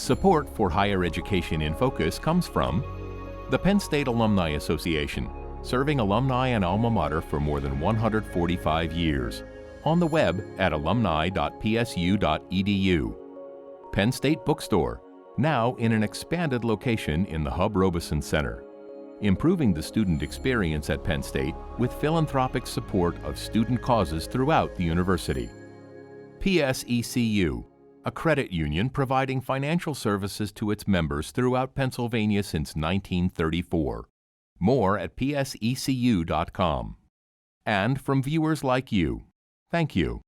Support for higher education in focus comes from the Penn State Alumni Association, serving alumni and alma mater for more than 145 years. On the web at alumni.psu.edu. Penn State Bookstore, now in an expanded location in the Hub Robeson Center. Improving the student experience at Penn State with philanthropic support of student causes throughout the university. PSECU, a credit union providing financial services to its members throughout Pennsylvania since 1934. More at psecu.com. And from viewers like you, thank you.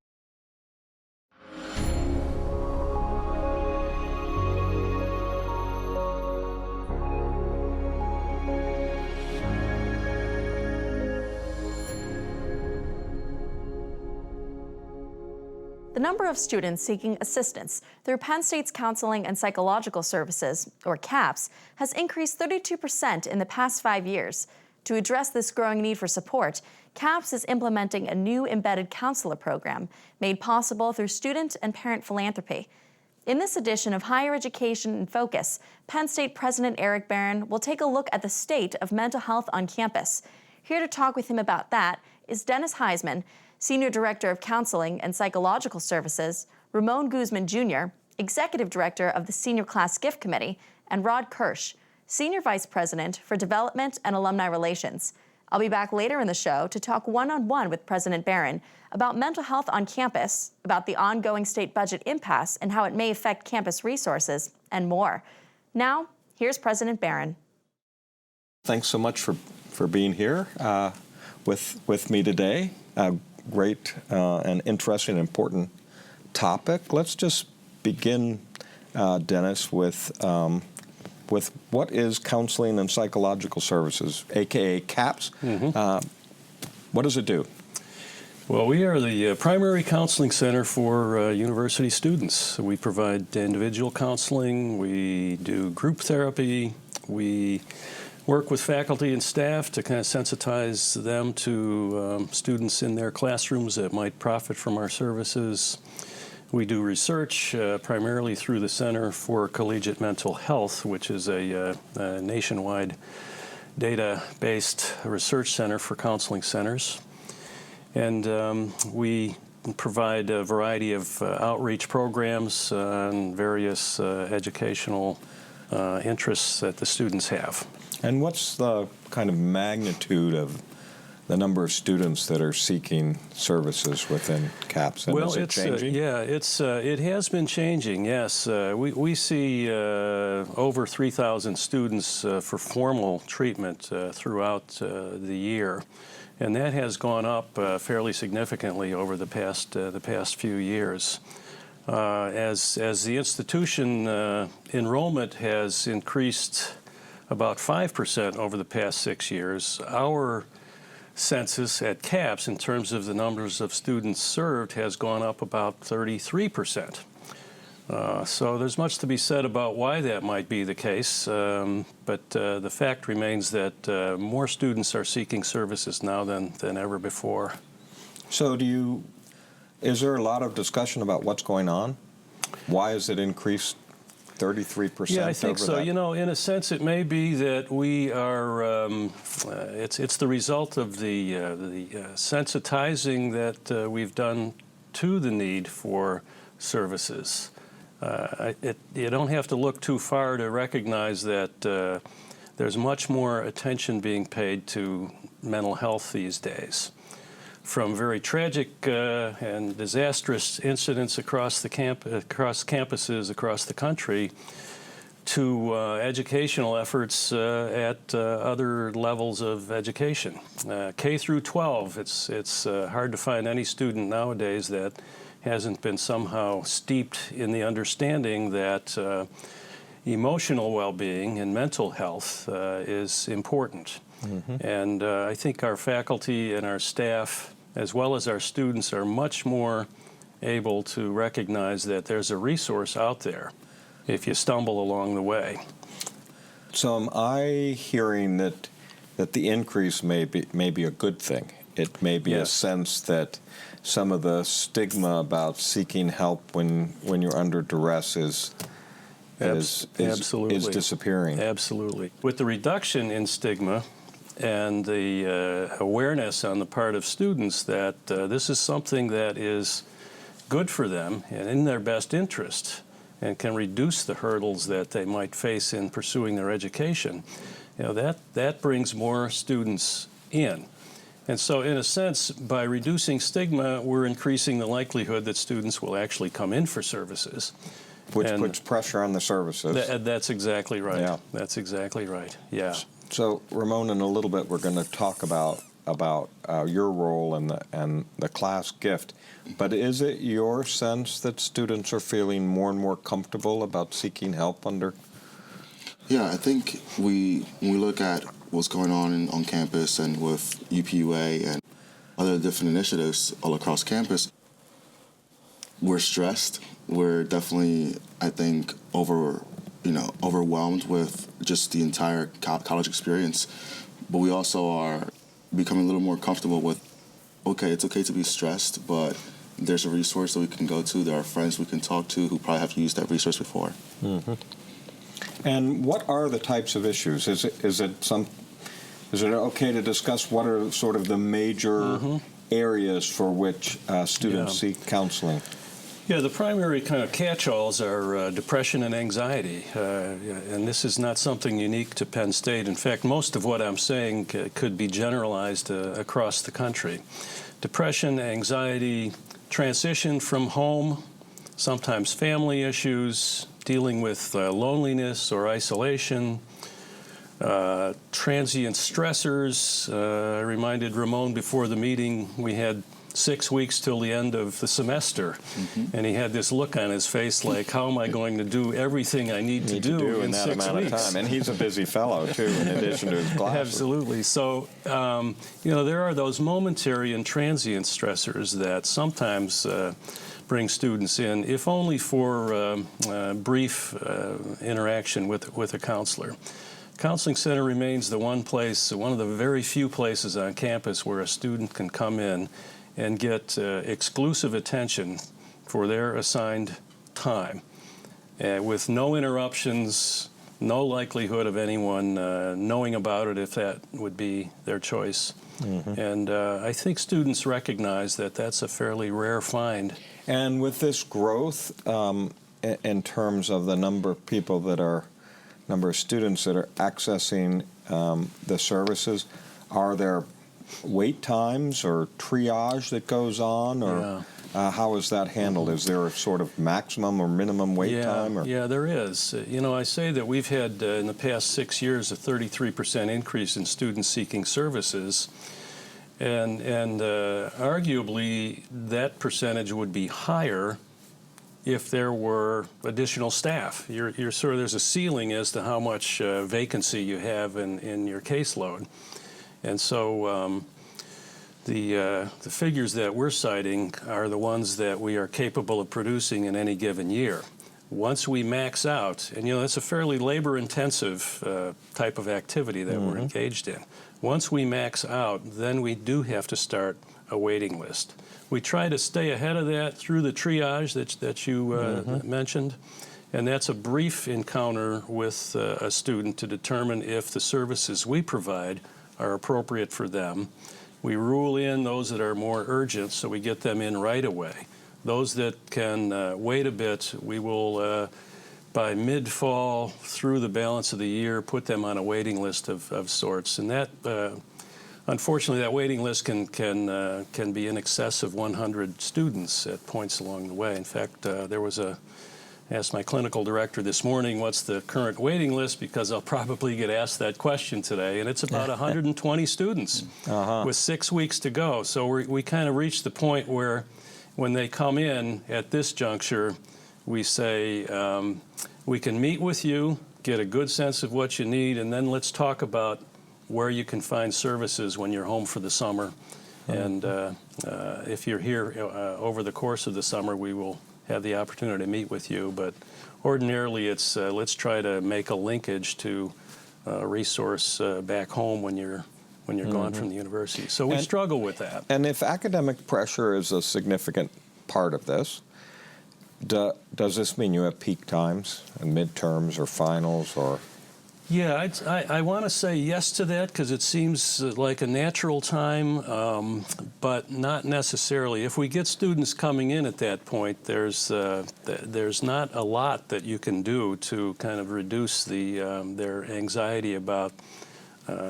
The number of students seeking assistance through Penn State's Counseling and Psychological Services, or CAPS, has increased 32% in the past 5 years. To address this growing need for support, CAPS is implementing a new embedded counselor program made possible through student and parent philanthropy. In this edition of Higher Education in Focus, Penn State President Eric Barron will take a look at the state of mental health on campus. Here to talk with him about that is Dennis Heisman, Senior Director of Counseling and Psychological Services, Ramon Guzman Jr., Executive Director of the Senior Class Gift Committee, and Rod Kirsch, Senior Vice President for Development and Alumni Relations. I'll be back later in the show to talk one-on-one with President Barron about mental health on campus, about the ongoing state budget impasse and how it may affect campus resources, and more. Now, here's President Barron. Thanks so much for being here with me today. Great and interesting and important topic. Let's just begin, Dennis, with what is Counseling and Psychological Services, aka CAPS. What does it do? Well, we are the primary counseling center for university students. We provide individual counseling, we do group therapy, we work with faculty and staff to kind of sensitize them to students in their classrooms that might profit from our services. We do research primarily through the Center for Collegiate Mental Health, which is a nationwide data-based research center for counseling centers. And we provide a variety of outreach programs and various educational interests that the students have. And what's the kind of magnitude of the number of students that are seeking services within CAPS? And is it changing? It has been changing, yes. We see over 3,000 students for formal treatment throughout the year. And that has gone up fairly significantly over the past few years. As the institution enrollment has increased about 5% over the past 6 years, our census at CAPS in terms of the numbers of students served has gone up about 33%. So there's much to be said about why that might be the case, but the fact remains that more students are seeking services now than ever before. So is there a lot of discussion about what's going on? Why has it increased 33%? Yeah, I think so. That? You know, in a sense, it may be that we are. It's the result of the sensitizing that we've done to the need for services. You don't have to look too far to recognize that there's much more attention being paid to mental health these days. From very tragic and disastrous incidents across campuses across the country to educational efforts at other levels of education. K through 12, it's hard to find any student nowadays that hasn't been somehow steeped in the understanding that emotional well-being and mental health is important. And I think our faculty and our staff, as well as our students, are much more able to recognize that there's a resource out there if you stumble along the way. So am I hearing that the increase may be a good thing? It may be a sense that some of the stigma about seeking help when you're under duress is Absolutely. is disappearing. Absolutely. With the reduction in stigma and the awareness on the part of students that this is something that is good for them and in their best interest and can reduce the hurdles that they might face in pursuing their education, that brings more students in. And so in a sense, by reducing stigma, we're increasing the likelihood that students will actually come in for services. Which puts pressure on the services. That's exactly right. Yeah. That's exactly right. Yeah. So, Ramon, in a little bit, we're going to talk about your role and the class gift. But is it your sense that students are feeling more and more comfortable about seeking help under? Yeah, I think when we look at what's going on campus and with UPUA and other different initiatives all across campus, we're stressed. We're definitely, I think, overwhelmed with just the entire college experience. But we also are becoming a little more comfortable with, okay, it's okay to be stressed, but there's a resource that we can go to. There are friends we can talk to who probably have used that resource before. Mm-hmm. And what are the types of issues? Is it okay to discuss what are sort of the major areas for which students seek counseling? Yeah, the primary kind of catch-alls are depression and anxiety, and this is not something unique to Penn State. In fact, most of what I'm saying could be generalized across the country. Depression, anxiety, transition from home, sometimes family issues, dealing with loneliness or isolation, transient stressors. I reminded Ramon before the meeting we had 6 weeks till the end of the semester, and he had this look on his face like, how am I going to do everything I need to do in that 6 amount weeks? of time? And he's a busy fellow, too, in addition to his classes. Absolutely. So, there are those momentary and transient stressors that sometimes bring students in, if only for brief interaction with a counselor. Counseling Center remains the one of the very few places on campus where a student can come in and get exclusive attention for their assigned time with no interruptions, no likelihood of anyone knowing about it if that would be their choice. And I think students recognize that that's a fairly rare find. And with this growth in terms of the number of students that are accessing the services, are there wait times or triage that goes on, or how is that handled? Is there a sort of maximum or minimum wait time? Or? Yeah, there is. I say that we've had in the past 6 years a 33% increase in students seeking services, and arguably that percentage would be higher if there were additional staff. There's a ceiling as to how much vacancy you have in your caseload. And so the figures that we're citing are the ones that we are capable of producing in any given year. Once we max out, and that's a fairly labor-intensive type of activity that we're engaged in. Once we max out, then we do have to start a waiting list. We try to stay ahead of that through the triage that you mentioned, and that's a brief encounter with a student to determine if the services we provide are appropriate for them. We rule in those that are more urgent, so we get them in right away. Those that can wait a bit, we will, by mid-fall through the balance of the year, put them on a waiting list of sorts. And that, unfortunately, that waiting list can be in excess of 100 students at points along the way. In fact, I asked my clinical director this morning, what's the current waiting list, because I'll probably get asked that question today, and it's about 120 students with 6 weeks to go. So we kind of reached the point where when they come in at this juncture, we say, we can meet with you, get a good sense of what you need, and then let's talk about where you can find services when you're home for the summer. And if you're here over the course of the summer, we will have the opportunity to meet with you, but ordinarily it's let's try to make a linkage to a resource back home when you're gone from the university. So we struggle with that. And if academic pressure is a significant part of this, Does this mean you have peak times and midterms or finals or? Yeah, I want to say yes to that because it seems like a natural time, but not necessarily. If we get students coming in at that point, there's not a lot that you can do to kind of reduce their anxiety about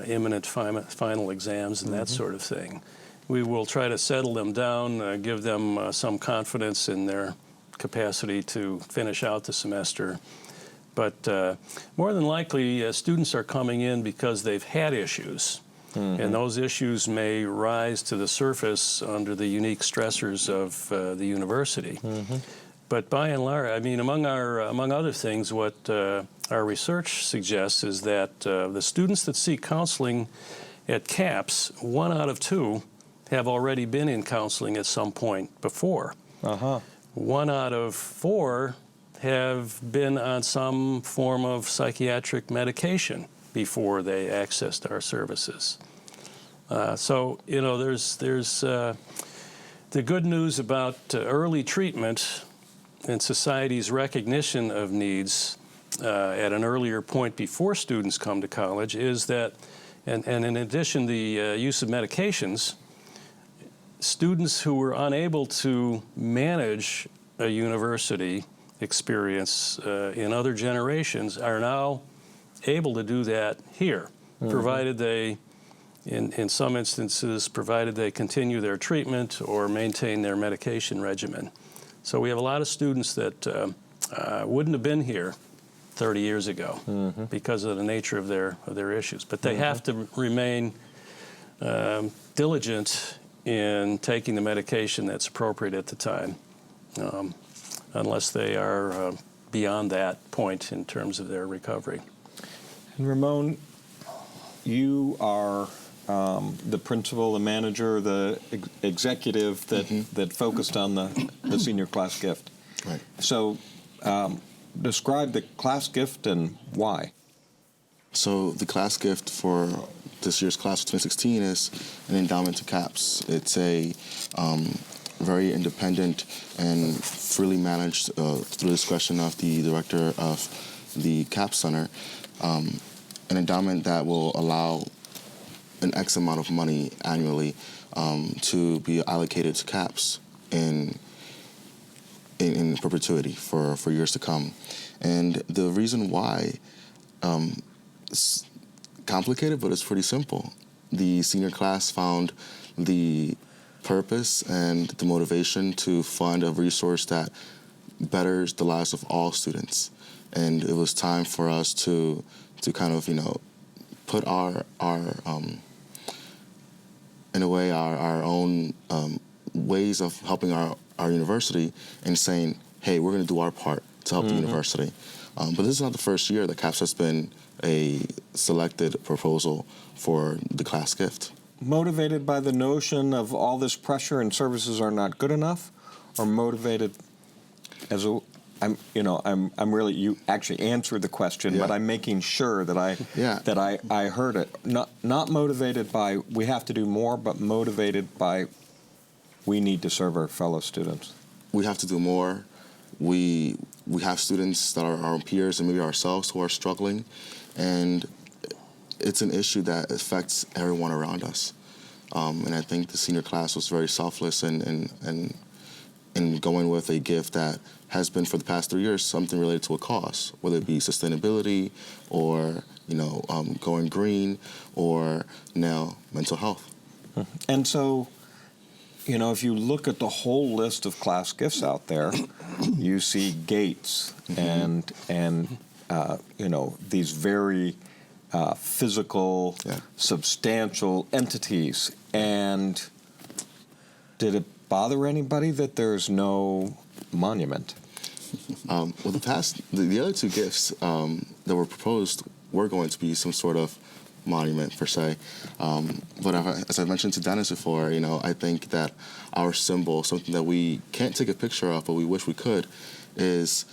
imminent final exams and that sort of thing. We will try to settle them down, give them some confidence in their capacity to finish out the semester. But more than likely, students are coming in because they've had issues, and those issues may rise to the surface under the unique stressors of the university. But by and large, I mean, among other things, what our research suggests is that the students that seek counseling at CAPS, 1 out of 2 have already been in counseling at some point before. 1 out of 4 have been on some form of psychiatric medication before they accessed our services. So, you know, there's the good news about early treatment and society's recognition of needs at an earlier point before students come to college is that, and in addition, the use of medications, students who were unable to manage a university experience in other generations are now able to do that here, provided they, in some instances, provided they continue their treatment or maintain their medication regimen. So we have a lot of students that wouldn't have been here 30 years ago because of the nature of their issues. But they have to remain diligent in taking the medication that's appropriate at the time. Unless they are beyond that point in terms of their recovery. And Ramon, you are the principal, the manager, the executive that focused on the senior class gift. Right. So describe the class gift and why. So the class gift for this year's class of 2016 is an endowment to CAPS. It's a very independent and freely managed through the discretion of the director of the CAPS Center, an endowment that will allow an X amount of money annually to be allocated to CAPS in perpetuity for years to come. And the reason why, it's complicated, but it's pretty simple. The senior class found the purpose and the motivation to fund a resource that betters the lives of all students. And it was time for us to kind of, you know, put our in a way, our own ways of helping our university and saying, hey, we're going to do our part to help the university. But this is not the first year that CAPS has been a selected proposal for the class gift. Motivated by the notion of all this pressure and services are not good enough, or motivated as a, I'm really, you actually answered the question, but I'm making sure that I heard it. Not motivated by we have to do more, but motivated by we need to serve our fellow students. We have to do more. We have students that are our peers and maybe ourselves who are struggling, and it's an issue that affects everyone around us. And I think the senior class was very selfless in going with a gift that has been for the past 3 years something related to a cause, whether it be sustainability or, you know, going green or now mental health. And so, you know, if you look at the whole list of class gifts out there, you see Gates and you know, these very physical, substantial entities. And did it bother anybody that there's no monument? Well, the other two gifts that were proposed were going to be some sort of monument per se. But as I mentioned to Dennis before, you know, I think that our symbol, something that we can't take a picture of, but we wish we could, is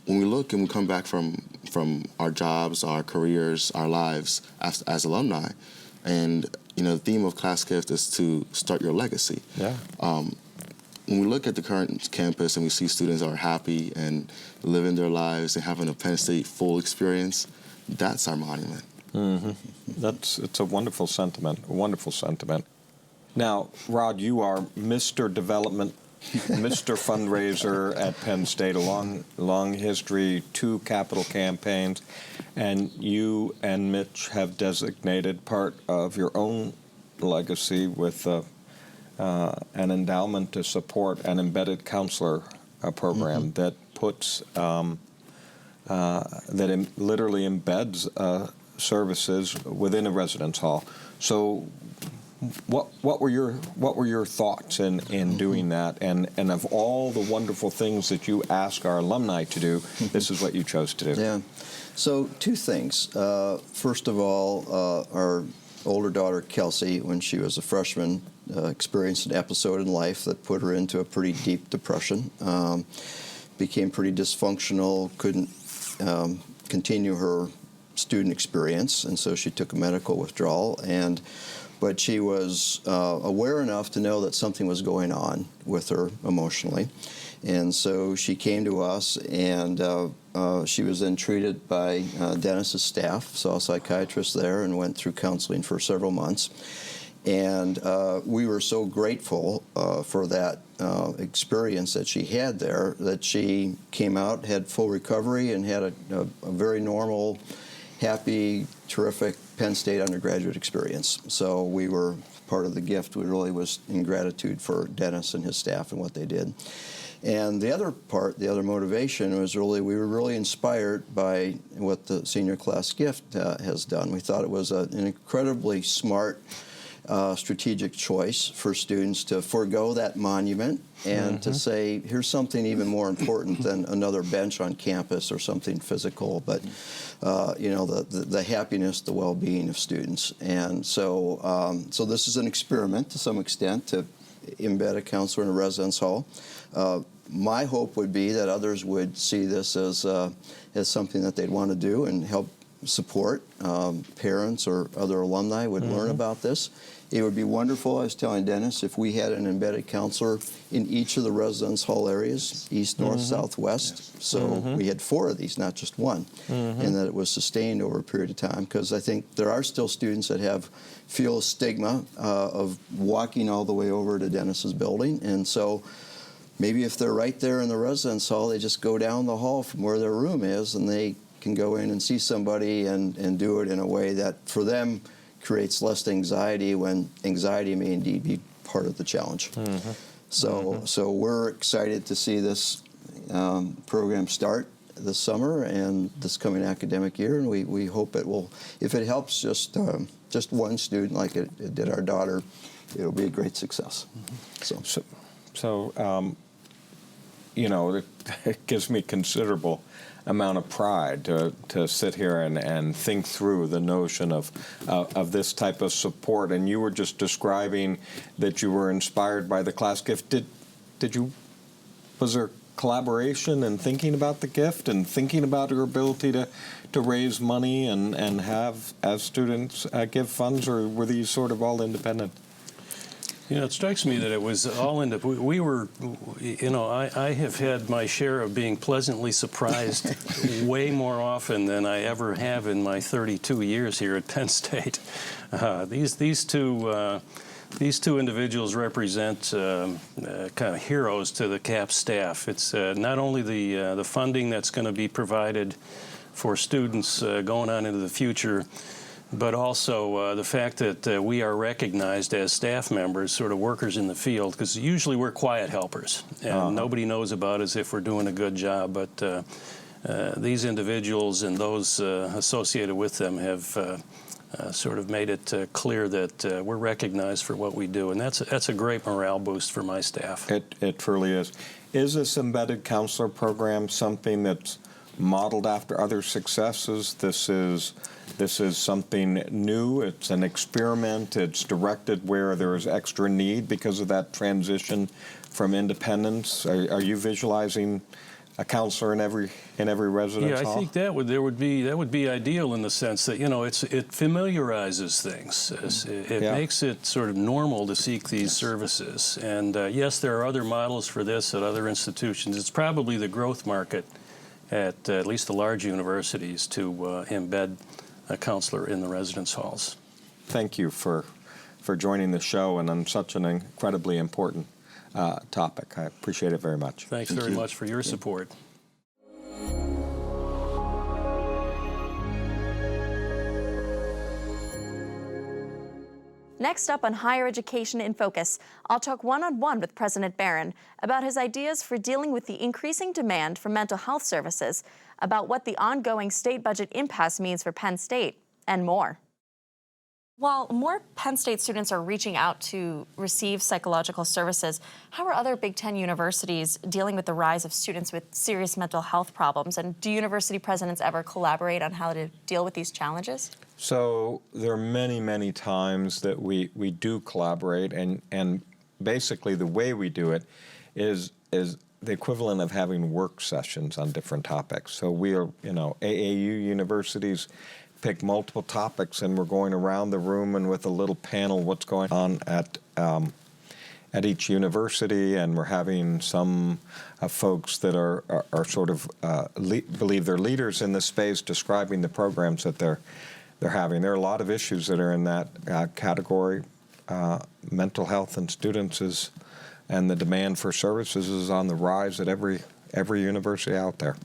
when we look and we come back from our jobs, our careers, our lives as alumni, and you know, the theme of Class Gift is to start your legacy. Yeah. when we look at the current campus and we see students are happy and living their lives and having a Penn State full experience, that's our monument. It's a wonderful sentiment, a wonderful sentiment. Now, Rod, you are Mr. Development, Mr. Fundraiser at Penn State, a long history, 2 capital campaigns, and you and Mitch have designated part of your own legacy with an endowment to support an embedded counselor program that puts literally embeds services within a residence hall. So, what were your thoughts in doing that? And of all the wonderful things that you ask our alumni to do, this is what you chose to do. Yeah. So 2 things. First of all, our older daughter Kelsey, when she was a freshman, experienced an episode in life that put her into a pretty deep depression. Became pretty dysfunctional. Couldn't continue her student experience, and so she took a medical withdrawal. But she was aware enough to know that something was going on with her emotionally. And so she came to us, and she was then treated by Dennis's staff, saw a psychiatrist there, and went through counseling for several months. And we were so grateful for that experience that she had there, that she came out, had full recovery, and had a very normal, happy, terrific Penn State undergraduate experience. So we were part of the gift. We really was in gratitude for Dennis and his staff and what they did. And the other part, the other motivation was really, we were really inspired by what the senior class gift has done. We thought it was an incredibly smart, strategic choice for students to forego that monument and to say, here's something even more important than another bench on campus or something physical, but the happiness, the well-being of students. And so, so this is an experiment to some extent to embed a counselor in a residence hall. My hope would be that others would see this as something that they'd want to do and help support. Parents or other alumni would learn about this. It would be wonderful, I was telling Dennis, if we had an embedded counselor in each of the residence hall areas, east, north, south, west. Yes. So we had 4 of these, not just one, and that it was sustained over a period of time. Because I think there are still students that feel a stigma of walking all the way over to Dennis's building. And so maybe if they're right there in the residence hall, they just go down the hall from where their room is, and they can go in and see somebody and do it in a way that, for them, creates less anxiety, when anxiety may indeed be part of the challenge. So we're excited to see this program start this summer and this coming academic year, and we hope it will, if it helps just one student like it did our daughter, it'll be a great success. So it gives me considerable amount of pride to sit here and think through the notion of this type of support. And you were just describing that you were inspired by the class gift. Was there collaboration in thinking about the gift and thinking about your ability to raise money and have, as students, give funds, or were these sort of all independent? It strikes me that it was all we were, I have had my share of being pleasantly surprised way more often than I ever have in my 32 years here at Penn State. These two individuals represent kind of heroes to the CAP staff. It's not only the funding that's going to be provided for students going on into the future, but also the fact that we are recognized as staff members, sort of workers in the field, because usually we're quiet helpers, and nobody knows about us if we're doing a good job. But these individuals and those associated with them have sort of made it clear that we're recognized for what we do, and that's a great morale boost for my staff. It truly is. Is this embedded counselor program something that's modeled after other successes? This is something new. It's an experiment. It's directed where there is extra need because of that transition from independence. Are you visualizing a counselor in every residence Yeah, I hall? think that would be ideal in the sense that, it familiarizes things. It Yeah. makes it sort of normal to seek these services. And yes, there are other models for this at other institutions. It's probably the growth market at least the large universities to embed a counselor in the residence halls. Thank you for joining the show and on such an incredibly important topic. I appreciate it very much. Thanks very much for your support. Next up on Higher Education in Focus, I'll talk one-on-one with President Barron about his ideas for dealing with the increasing demand for mental health services, about what the ongoing state budget impasse means for Penn State, and more. While more Penn State students are reaching out to receive psychological services, how are other Big Ten universities dealing with the rise of students with serious mental health problems? And do university presidents ever collaborate on how to deal with these challenges? So there are many, many times that we do collaborate, and basically the way we do it is the equivalent of having work sessions on different topics. So we are, AAU universities pick multiple topics, and we're going around the room and with a little panel what's going on at each university, and we're having some folks that are sort of believe they're leaders in this space describing the programs that they're having. There are a lot of issues that are in that category. Mental health in students and the demand for services is on the rise at every university out there.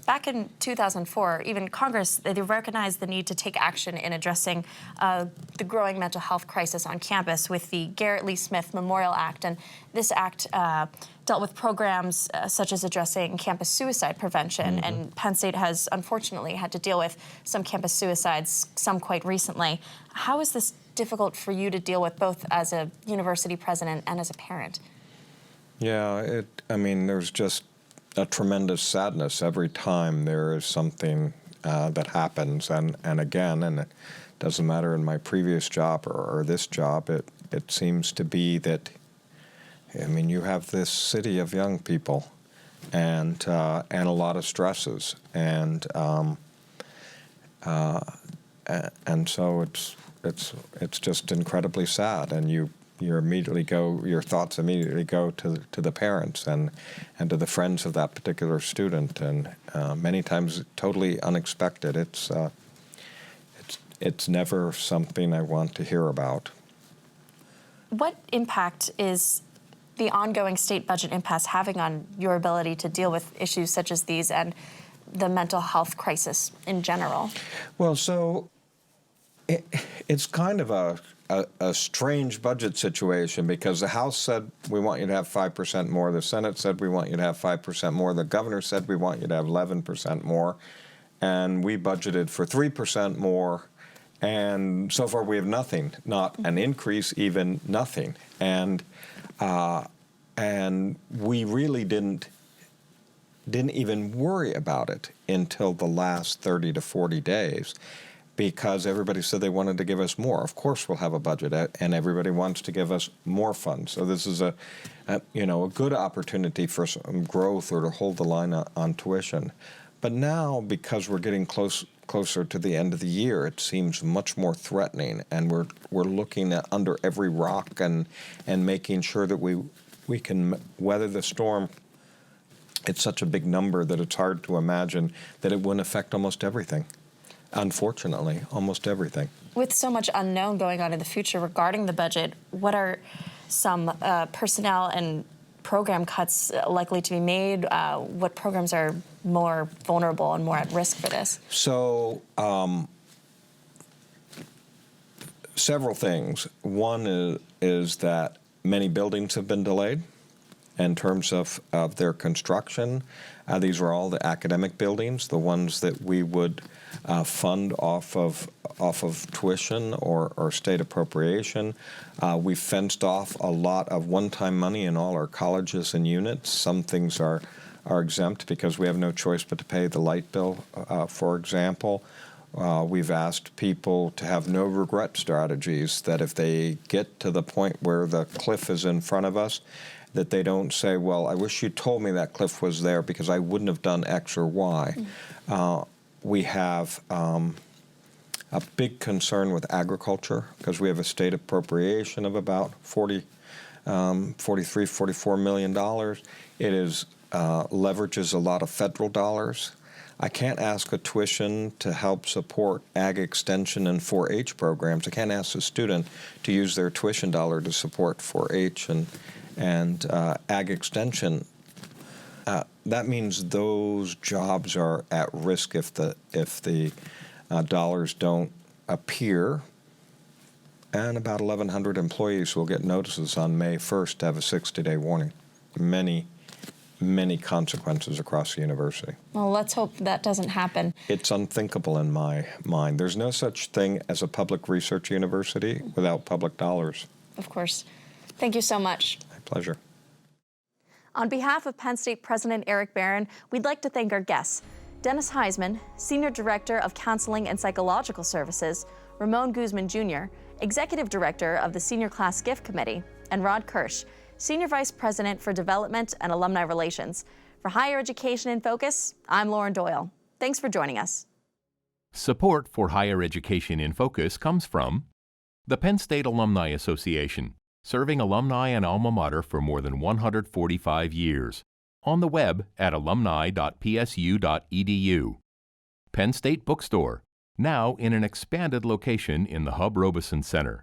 Back in 2004, even Congress, they recognized the need to take action in addressing the growing mental health crisis on campus with the Garrett Lee Smith Memorial Act. And this act dealt with programs such as addressing campus suicide prevention. And Penn State has unfortunately had to deal with some campus suicides, some quite recently. How is this difficult for you to deal with, both as a university president and as a parent? Yeah, there's just a tremendous sadness every time there is something that happens, and it doesn't matter in my previous job or this job. It seems to be that, you have this city of young people, and a lot of stresses, and so it's just incredibly sad, and your thoughts immediately go to the parents and to the friends of that particular student, and many times totally unexpected. It's never something I want to hear about. What impact is the ongoing state budget impasse having on your ability to deal with issues such as these and the mental health crisis in general? Well, so it's kind of a strange budget situation, because the House said we want you to have 5% more, the Senate said we want you to have 5% more, the governor said we want you to have 11% more, and we budgeted for 3% more, and so far we have nothing, not an increase, even nothing, and we really didn't even worry about it until the last 30 to 40 days. Because everybody said they wanted to give us more. Of course we'll have a budget, and everybody wants to give us more funds. So this is a good opportunity for some growth or to hold the line on tuition. But now, because we're getting closer to the end of the year, it seems much more threatening, and we're looking at under every rock and making sure that we can weather the storm. It's such a big number that it's hard to imagine that it wouldn't affect almost everything. Unfortunately, almost everything. With so much unknown going on in the future regarding the budget, what are some personnel and program cuts likely to be made? What programs are more vulnerable and more at risk for this? So, several things. One is that many buildings have been delayed in terms of their construction. These are all the academic buildings, the ones that we would fund off of tuition or state appropriation. We've fenced off a lot of one-time money in all our colleges and units. Some things are exempt because we have no choice but to pay the light bill, for example. We've asked people to have no regret strategies, that if they get to the point where the cliff is in front of us, that they don't say, well, I wish you told me that cliff was there because I wouldn't have done X or Y. We have a big concern with agriculture because we have a state appropriation of about $44 million. It leverages a lot of federal dollars. I can't ask a tuition to help support ag extension and 4-H programs. I can't ask a student to use their tuition dollar to support 4-H and ag extension. That means those jobs are at risk if the dollars don't appear. And about 1,100 employees will get notices on May 1st to have a 60-day warning. Many consequences across the university. Well, let's hope that doesn't happen. It's unthinkable in my mind. There's no such thing as a public research university without public dollars. Of course. Thank you so much. My pleasure. On behalf of Penn State President Eric Barron, we'd like to thank our guests, Dennis Heisman, Senior Director of Counseling and Psychological Services, Ramon Guzman Jr., Executive Director of the Senior Class Gift Committee, and Rod Kirsch, Senior Vice President for Development and Alumni Relations. For Higher Education in Focus, I'm Lauren Doyle. Thanks for joining us. Support for Higher Education in Focus comes from the Penn State Alumni Association, serving alumni and alma mater for more than 145 years. On the web at alumni.psu.edu. Penn State Bookstore, now in an expanded location in the Hub Robeson Center.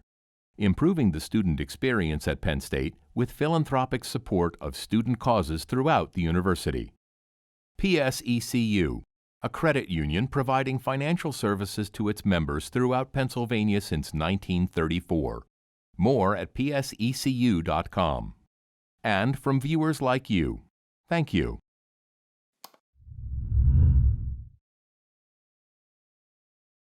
Improving the student experience at Penn State with philanthropic support of student causes throughout the university. PSECU, a credit union providing financial services to its members throughout Pennsylvania since 1934. More at psecu.com. And from viewers like you, thank you.